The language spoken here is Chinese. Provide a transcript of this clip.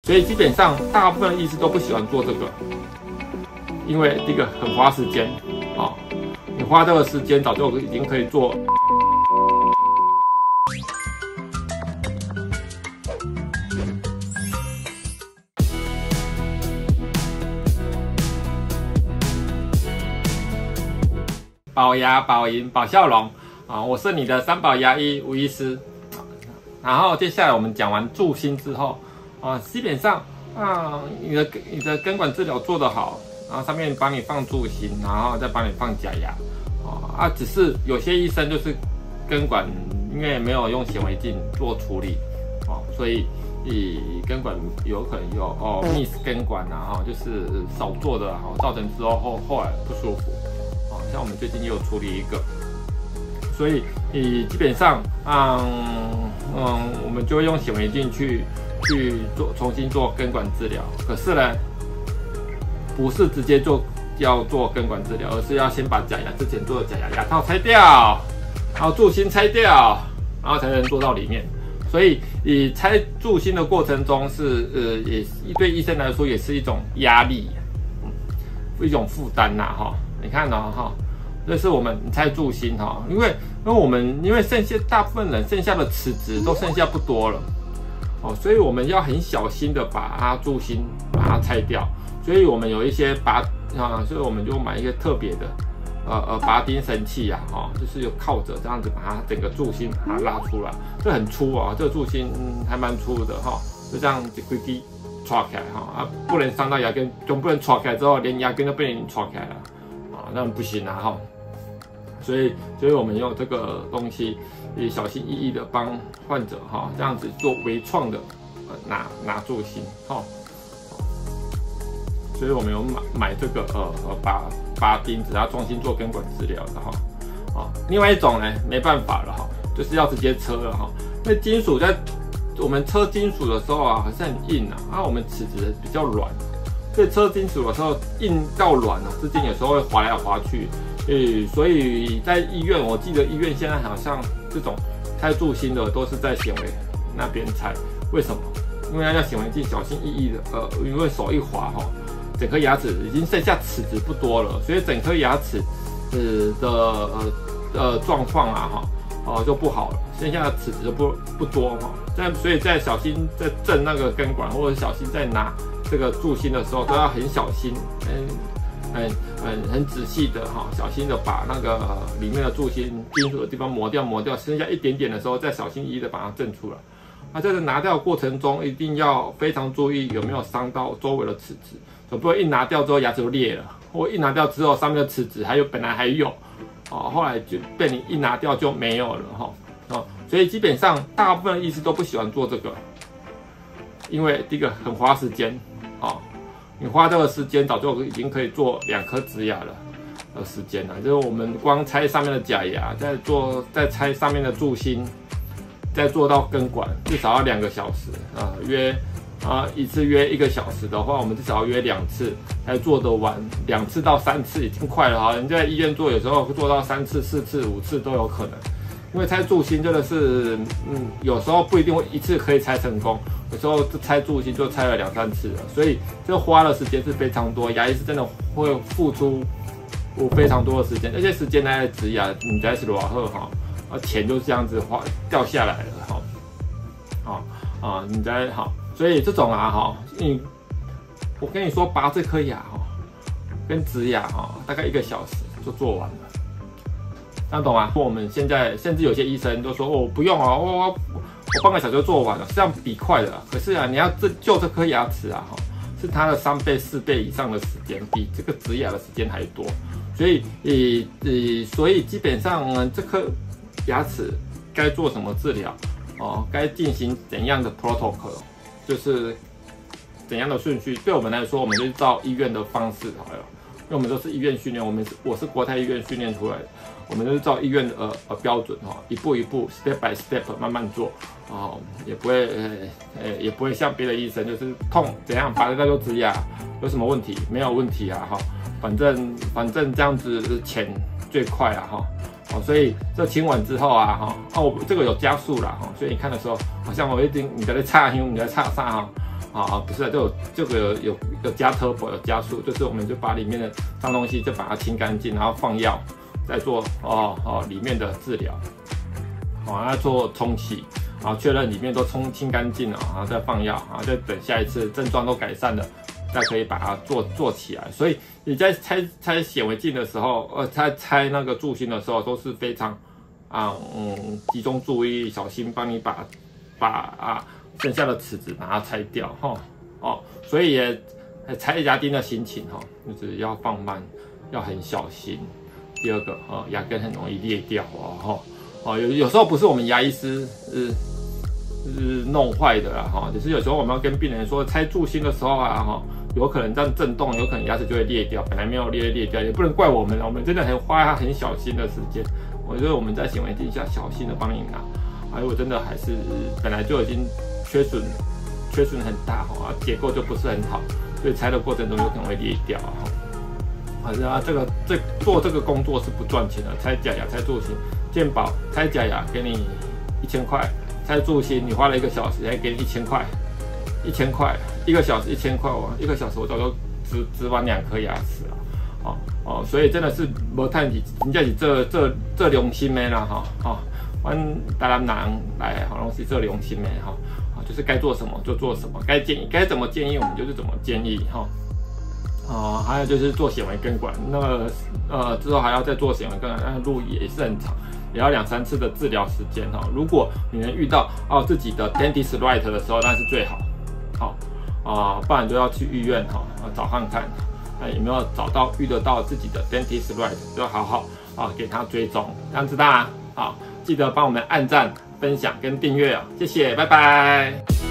所以基本上大部分的医师都不喜欢做这个，因为第一个很花时间啊，你花这个时间早就已经可以做。保牙、保龈、保笑容啊！我是你的三宝牙医吴医师。然后接下来我们讲完助锌之后啊，基本上你的根管治疗做得好，然后上面帮你放助锌，然后再帮你放假牙只是有些医生就是根管因为没有用显微镜做处理所以根管有可能有miss 根管就是少做的造成之后后来不舒服。像我们最近也有处理一个，所以基本上我们就会用显微镜去重新做根管治疗。可是呢，不是直接要做根管治疗，而是要先把假牙之前做的假牙牙套拆掉，然后助锌拆掉，然后才能做到里面。所以拆助锌的过程中也对医生来说也是一种压力，一种负担你看这是我们拆助锌因为剩下大部分人剩下的齿质都剩下不多了所以我们要很小心的把助锌把它拆掉。所以我们有一些所以我们就买一个特别的拔钉神器就是有靠着这样子把它整个助锌把它拉出来，这很粗这个助锌还蛮粗的就这样子规矩戳开不能伤到牙根，总不能戳开之后连牙根都被你戳开了那不行所以我们用这个东西也小心翼翼的帮患者这样子做微创的拿助锌所以我们有买这个拔钉子，然后重新做根管治疗的另外一种呢没办法了就是要直接车了因为金属在我们车金属的时候还是很硬我们齿质比较软，所以车金属的时候硬到软之间有时候会滑来滑去。所以在医院，我记得医院现在好像这种拆助锌的都是在显微那边拆。为什么？因为要显微镜小心翼翼的，因为手一滑整颗牙齿已经剩下齿质不多了，所以整颗牙齿的状况就不好了，剩下的齿质不多所以在小心在震那个根管，或者小心在拿这个助锌的时候，都要很小心，很仔细的小心的把那个里面的助锌金属的地方磨掉，剩下一点点的时候，再小心翼翼的把它震出来。在这拿掉的过程中，一定要非常注意有没有伤到周围的齿质，总不会一拿掉之后牙齿就裂了，或一拿掉之后上面的齿质本来还有，后来就被你一拿掉就没有了所以基本上大部分的医师都不喜欢做这个，因为第一个很花时间你花这个时间早就已经可以做2颗植牙了的时间了，就是我们光拆上面的假牙，再拆上面的助锌，再做到根管，至少要2个小时一次约1个小时的话，我们至少要约2次才做得完，2次到3次已经快了你在医院做有时候会做到3次、4次、5次都有可能。因为拆助锌真的是，有时候不一定会一次可以拆成功，有时候拆助锌就拆了2、3次了，所以这花的时间是非常多，牙医是真的会付出非常多的时间，而且时间来植牙，你在是多好钱就这样子掉下来了你在所以这种我跟你说拔这颗牙跟植牙大概1个小时就做完了。这样懂吗？我们现在甚至有些医生都说不用我半个小时就做完了，这样比快的可是你要就这颗牙齿是它的3倍、4倍以上的时间，比这个植牙的时间还多。所以基本上这颗牙齿该做什么治疗该进行怎样的 protocol， 就是怎样的顺序，对我们来说，我们就照医院的方式好了。因为我们都是医院训练，我是国泰医院训练出来的，我们就是照医院的标准一步一步 step by step 慢慢做也不会像别的医生就是痛怎样拔掉就植牙，有什么问题？没有问题反正这样子钱最快所以这清完之后这个有加速啦所以你看的时候好像我一定你在插香，你在插啥不是，这个有加 turbo 有加速，就是我们就把里面的脏东西就把它清干净，然后放药，再做里面的治疗，要做冲洗，然后确认里面都清干净了，然后再放药，然后再等下一次症状都改善了，再可以把它做起来。所以你在拆显微镜的时候，拆那个柱心的时候，都是非常集中注意，小心帮你把剩下的齿子把它拆掉所以也拆牙钉的心情就是要放慢，要很小心。第二个牙根很容易裂掉有时候不是我们牙医师是弄坏的啦就是有时候我们要跟病人说，拆柱心的时候有可能这样震动，有可能牙齿就会裂掉，本来没有裂掉，也不能怪我们，我们真的花很小心的时间。我觉得我们在显微镜下小心的帮你拿，如果真的还是本来就已经缺损很大结构就不是很好，所以拆的过程中有可能会裂掉做这个工作是不赚钱的，拆假牙、拆柱心，健保拆假牙给你1000块，拆柱心你花了1个小时，还给你1000块，1000块，1个小时1000块1个小时我早就植完2颗牙齿了所以真的是无趁钱，真正是做良心的啦阮台南人来拢是做良心的就是该做什么就做什么，该怎么建议我们就是怎么建议还有就是做显微根管，之后还要再做显微根管，那路也是很长，也要2-3次的治疗时间如果你能遇到自己的 dentist right 的时候，那是最好不然就要去医院找看看有没有遇得到自己的 dentist right， 就好好给他追踪，这样子大家记得帮我们按赞、分享跟订阅谢谢，拜拜。